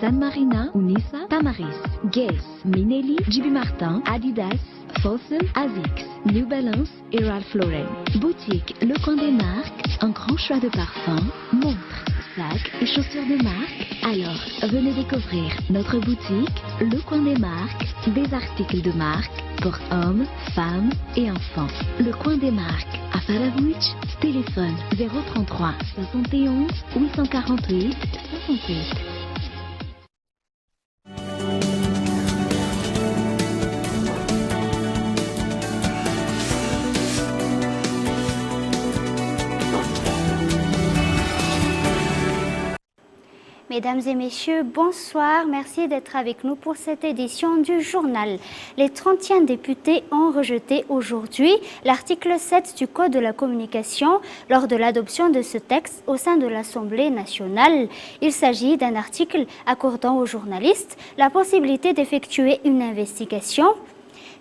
San Marina, Unisa, Tamaris, Guess, Minelli, JB Martin, Adidas, Fossen, Asics, New Balance et Ralph Lauren. Boutique Le Coin des Marques, un grand choix de parfums, montres, sacs et chaussures de marque. Alors, venez découvrir notre boutique Le Coin des Marques, des articles de marque pour hommes, femmes et enfants. Le Coin des Marques à Faravouch, téléphone 033 71 848 68. Mesdames et messieurs, bonsoir. Merci d'être avec nous pour cette édition du journal. Les 31 députés ont rejeté aujourd'hui l'article 7 du Code de la communication lors de l'adoption de ce texte au sein de l'Assemblée nationale. Il s'agit d'un article accordant aux journalistes la possibilité d'effectuer une investigation,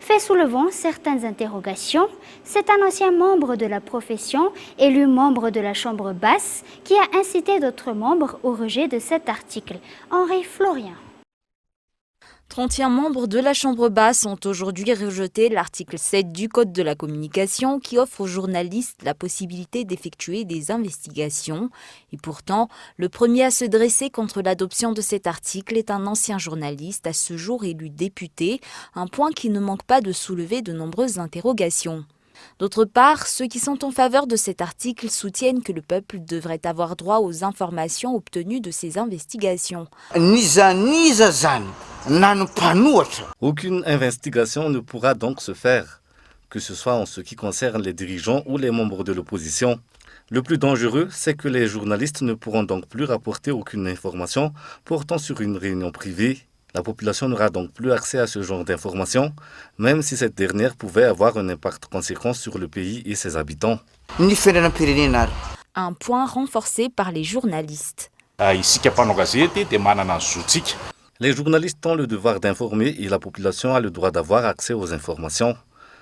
fait soulevant certaines interrogations. C'est un ancien membre de la profession, élu membre de la Chambre basse, qui a incité d'autres membres au rejet de cet article. Henri Florian. 31 membres de la Chambre basse ont aujourd'hui rejeté l'article 7 du Code de la communication qui offre aux journalistes la possibilité d'effectuer des investigations. Et pourtant, le premier à se dresser contre l'adoption de cet article est un ancien journaliste, à ce jour élu député, un point qui ne manque pas de soulever de nombreuses interrogations. D'autre part, ceux qui sont en faveur de cet article soutiennent que le peuple devrait avoir droit aux informations obtenues de ces investigations. Aucune investigation ne pourra donc se faire, que ce soit en ce qui concerne les dirigeants ou les membres de l'opposition. Le plus dangereux, c'est que les journalistes ne pourront donc plus rapporter aucune information portant sur une réunion privée. La population n'aura donc plus accès à ce genre d'informations, même si cette dernière pouvait avoir un impact conséquent sur le pays et ses habitants. Un point renforcé par les journalistes. Les journalistes ont le devoir d'informer et la population a le droit d'avoir accès aux informations.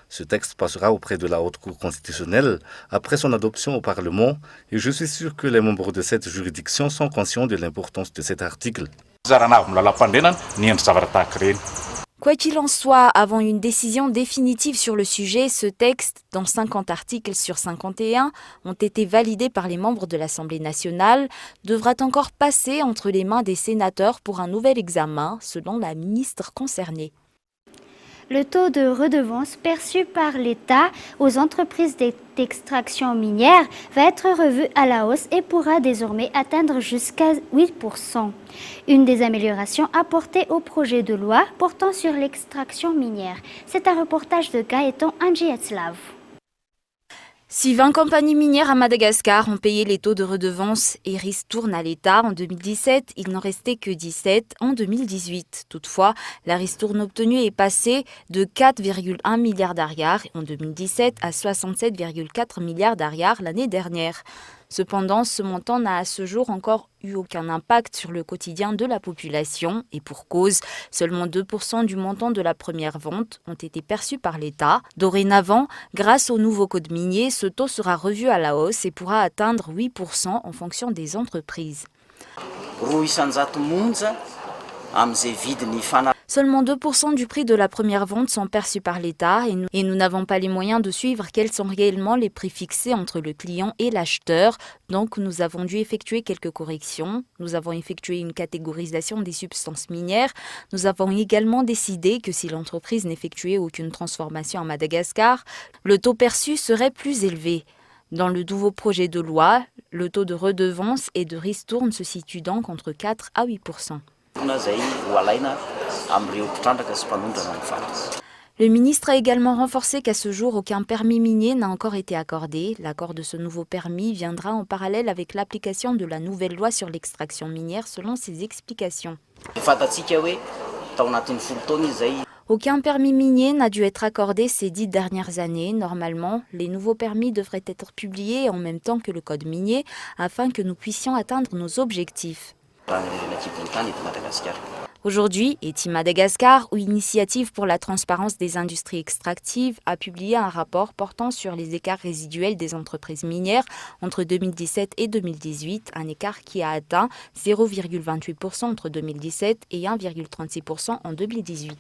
Ce texte passera auprès de la Haute Cour constitutionnelle après son adoption au Parlement et je suis sûr que les membres de cette juridiction sont conscients de l'importance de cet article. Quoi qu'il en soit, avant une décision définitive sur le sujet, ce texte, dont 50 articles sur 51 ont été validés par les membres de l'Assemblée nationale, devra encore passer entre les mains des sénateurs pour un nouvel examen, selon la ministre concernée. Le taux de redevance perçu par l'État aux entreprises d'extraction minière va être revu à la hausse et pourra désormais atteindre jusqu'à 8%. Une des améliorations apportées au projet de loi portant sur l'extraction minière. C'est un reportage de Gaëtan Andjietslav. Si 20 compagnies minières à Madagascar ont payé les taux de redevance et ristourne à l'État en 2017, il n'en restait que 17 en 2018. Toutefois, la ristourne obtenue est passée de 4,1 milliards d'ariars en 2017 à 67,4 milliards d'ariars l'année dernière. Cependant, ce montant n'a à ce jour encore eu aucun impact sur le quotidien de la population et pour cause, seulement 2% du montant de la première vente ont été perçus par l'État. Dorénavant, grâce au nouveau code minier, ce taux sera revu à la hausse et pourra atteindre 8% en fonction des entreprises. Seulement 2% du prix de la première vente sont perçus par l'État et nous n'avons pas les moyens de suivre quels sont réellement les prix fixés entre le client et l'acheteur. Donc nous avons dû effectuer quelques corrections. Nous avons effectué une catégorisation des substances minières. Nous avons également décidé que si l'entreprise n'effectuait aucune transformation à Madagascar, le taux perçu serait plus élevé. Dans le nouveau projet de loi, le taux de redevance et de ristourne se situe donc entre 4 à 8%. Le ministre a également renforcé qu'à ce jour, aucun permis minier n'a encore été accordé. L'accord de ce nouveau permis viendra en parallèle avec l'application de la nouvelle loi sur l'extraction minière selon ses explications. Aucun permis minier n'a dû être accordé ces 10 dernières années. Normalement, les nouveaux permis devraient être publiés en même temps que le code minier afin que nous puissions atteindre nos objectifs. Aujourd'hui, ETI Madagascar, ou Initiative pour la transparence des industries extractives, a publié un rapport portant sur les écarts résiduels des entreprises minières entre 2017 et 2018, un écart qui a atteint 0,28% entre 2017 et 1,36% en 2018.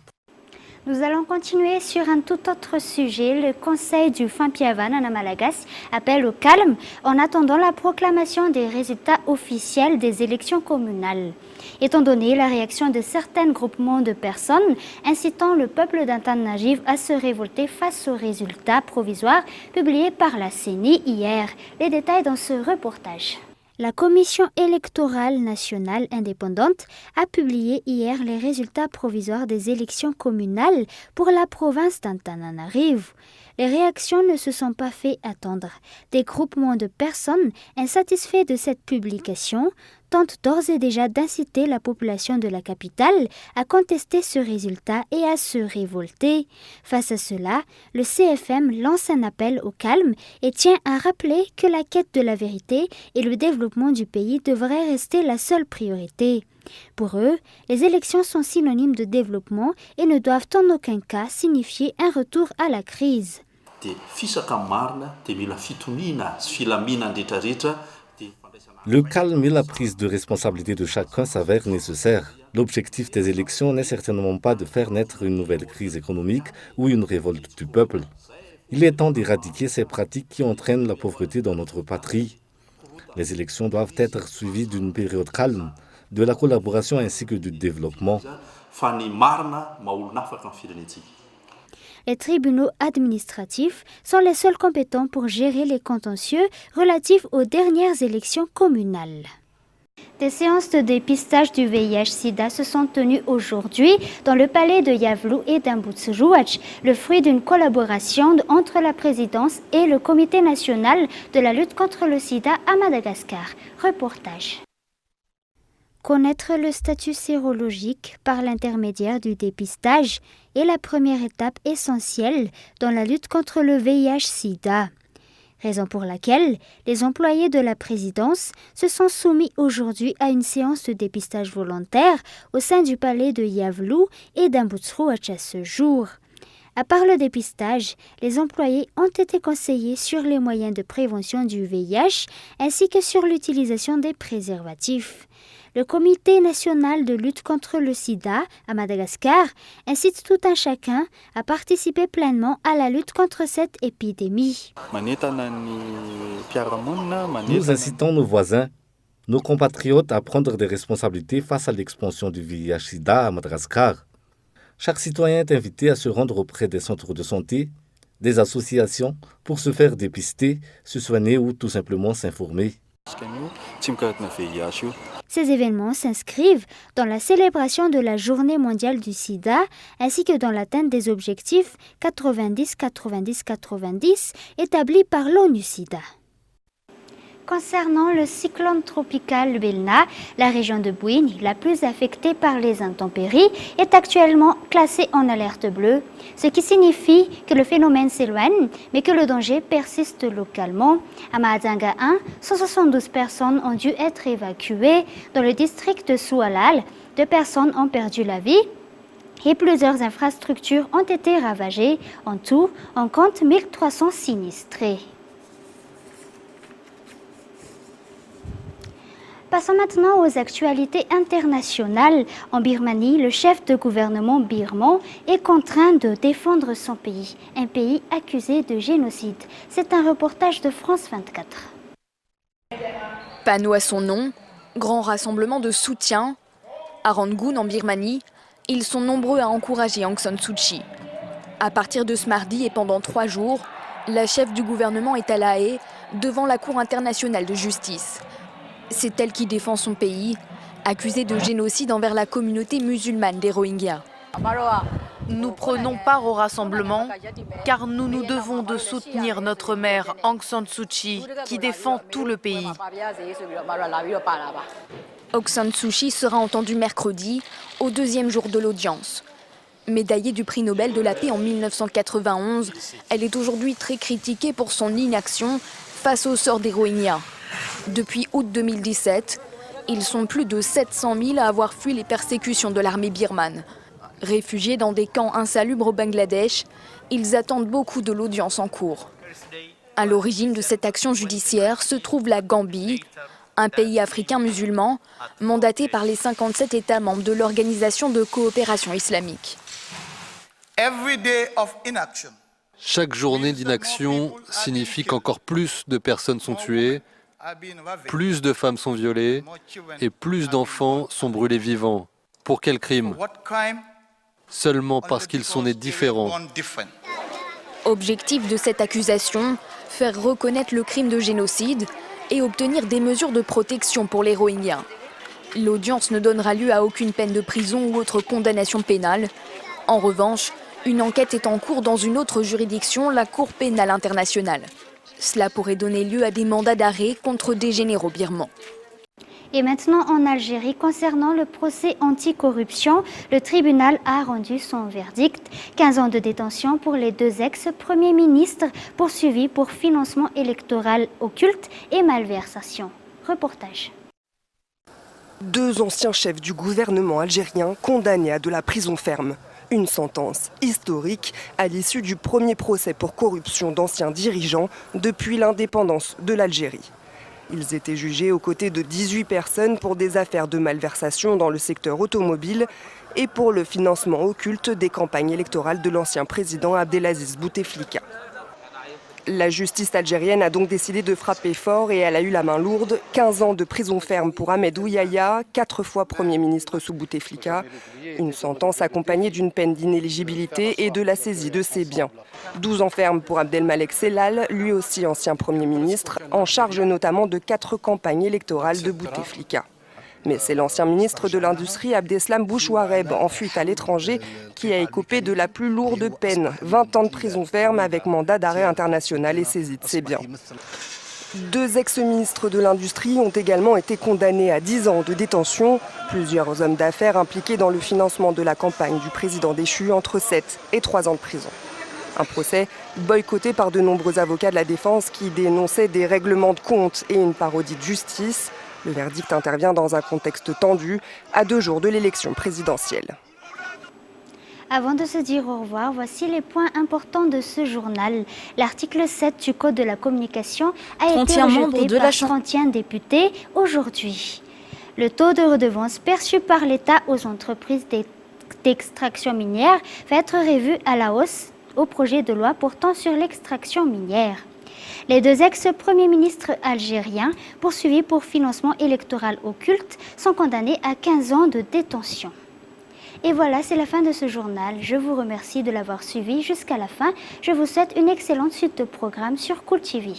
Nous allons continuer sur un tout autre sujet. Le Conseil du Fampiavan à Malagas appelle au calme en attendant la proclamation des résultats officiels des élections communales. Étant donné la réaction de certains groupements de personnes incitant le peuple d'Antananarivo à se révolter face aux résultats provisoires publiés par la CENI hier. Les détails dans ce reportage. La Commission électorale nationale indépendante a publié hier les résultats provisoires des élections communales pour la province d'Antananarivo. Les réactions ne se sont pas fait attendre. Des groupements de personnes insatisfaits de cette publication tentent d'ores et déjà d'inciter la population de la capitale à contester ce résultat et à se révolter. Face à cela, le CFM lance un appel au calme et tient à rappeler que la quête de la vérité et le développement du pays devraient rester la seule priorité. Pour eux, les élections sont synonymes de développement et ne doivent en aucun cas signifier un retour à la crise. Le calme et la prise de responsabilité de chacun s'avèrent nécessaires. L'objectif des élections n'est certainement pas de faire naître une nouvelle crise économique ou une révolte du peuple. Il est temps d'éradiquer ces pratiques qui entraînent la pauvreté dans notre patrie. Les élections doivent être suivies d'une période calme, de la collaboration ainsi que du développement. Les tribunaux administratifs sont les seuls compétents pour gérer les contentieux relatifs aux dernières élections communales. Des séances de dépistage du VIH-Sida se sont tenues aujourd'hui dans le palais de Yavlu et d'Amboutserouach, le fruit d'une collaboration entre la présidence et le Comité national de la lutte contre le sida à Madagascar. Reportage. Connaître le statut sérologique par l'intermédiaire du dépistage est la première étape essentielle dans la lutte contre le VIH-Sida. Raison pour laquelle les employés de la présidence se sont soumis aujourd'hui à une séance de dépistage volontaire au sein du palais de Yavlu et d'Amboutserouach à ce jour. À part le dépistage, les employés ont été conseillés sur les moyens de prévention du VIH ainsi que sur l'utilisation des préservatifs. Le Comité national de lutte contre le sida à Madagascar incite tout un chacun à participer pleinement à la lutte contre cette épidémie. Nous incitons nos voisins, nos compatriotes à prendre des responsabilités face à l'expansion du VIH-Sida à Madagascar. Chaque citoyen est invité à se rendre auprès des centres de santé, des associations pour se faire dépister, se soigner ou tout simplement s'informer. Ces événements s'inscrivent dans la célébration de la Journée mondiale du sida ainsi que dans l'atteinte des objectifs 90-90-90 établis par l'ONU-SIDA. Concernant le cyclone tropical Belna, la région de Bouigne, la plus affectée par les intempéries, est actuellement classée en alerte bleue, ce qui signifie que le phénomène s'éloigne, mais que le danger persiste localement. À Mahadanga 1, 172 personnes ont dû être évacuées. Dans le district de Soualal, 2 personnes ont perdu la vie et plusieurs infrastructures ont été ravagées. En tout, on compte 1300 sinistrés. Passons maintenant aux actualités internationales. En Birmanie, le chef de gouvernement birman est contraint de défendre son pays, un pays accusé de génocide. C'est un reportage de France 24. Panneau à son nom, grand rassemblement de soutien. À Rangoon, en Birmanie, ils sont nombreux à encourager Aung San Suu Kyi. À partir de ce mardi et pendant 3 jours, la chef du gouvernement est à La Haye, devant la Cour internationale de justice. C'est elle qui défend son pays, accusée de génocide envers la communauté musulmane des Rohingyas. Nous prenons part au rassemblement car nous nous devons de soutenir notre mère Aung San Suu Kyi qui défend tout le pays. Aung San Suu Kyi sera entendue mercredi, au 2e jour de l'audience. Médaillée du prix Nobel de la paix en 1991, elle est aujourd'hui très critiquée pour son inaction face au sort des Rohingyas. Depuis août 2017, Ils sont plus de 700 000 à avoir fui les persécutions de l'armée birmane. Réfugiés dans des camps insalubres au Bangladesh, ils attendent beaucoup de l'audience en cours. À l'origine de cette action judiciaire se trouve la Gambie, un pays africain musulman mandaté par les 57 États membres de l'Organisation de coopération islamique. Chaque journée d'inaction signifie qu'encore plus de personnes sont tuées, plus de femmes sont violées et plus d'enfants sont brûlés vivants. Pour quel crime? Seulement parce qu'ils sont nés différents. Objectif de cette accusation, faire reconnaître le crime de génocide et obtenir des mesures de protection pour les Rohingyas. L'audience ne donnera lieu à aucune peine de prison ou autre condamnation pénale. En revanche, une enquête est en cours dans une autre juridiction, la Cour pénale internationale. Cela pourrait donner lieu à des mandats d'arrêt contre des généraux birmans. Et maintenant en Algérie, concernant le procès anticorruption, le tribunal a rendu son verdict. 15 ans de détention pour les deux ex-premiers ministres poursuivis pour financement électoral occulte et malversation. Reportage. Deux anciens chefs du gouvernement algérien condamnés à de la prison ferme. Une sentence historique à l'issue du premier procès pour corruption d'anciens dirigeants depuis l'indépendance de l'Algérie. Ils étaient jugés aux côtés de 18 personnes pour des affaires de malversation dans le secteur automobile et pour le financement occulte des campagnes électorales de l'ancien président Abdelaziz Bouteflika. La justice algérienne a donc décidé de frapper fort et elle a eu la main lourde. 15 ans de prison ferme pour Ahmed Ouyaya, 4 fois Premier ministre sous Bouteflika. Une sentence accompagnée d'une peine d'inéligibilité et de la saisie de ses biens. 12 ans ferme pour Abdelmalek Sellal, lui aussi ancien Premier ministre, en charge notamment de 4 campagnes électorales de Bouteflika. Mais c'est l'ancien ministre de l'Industrie Abdeslam Bouchouareb, en fuite à l'étranger, qui a écopé de la plus lourde peine, 20 ans de prison ferme avec mandat d'arrêt international et saisie de ses biens. 2 ex-ministres de l'Industrie ont également été condamnés à 10 ans de détention. Plusieurs hommes d'affaires impliqués dans le financement de la campagne du président déchu entre 7 et 3 ans de prison. Un procès boycotté par de nombreux avocats de la défense qui dénonçaient des règlements de compte et une parodie de justice. Le verdict intervient dans un contexte tendu, à 2 jours de l'élection présidentielle. Avant de se dire au revoir, voici les points importants de ce journal. L'article 7 du Code de la communication a été rejeté par 31 députés aujourd'hui. Le taux de redevance perçu par l'État aux entreprises d'extraction minière va être revu à la hausse au projet de loi portant sur l'extraction minière. Les 2 ex-premiers ministres algériens poursuivis pour financement électoral occulte sont condamnés à 15 ans de détention. Et voilà, c'est la fin de ce journal. Je vous remercie de l'avoir suivi jusqu'à la fin. Je vous souhaite une excellente suite de programmes sur Cool TV.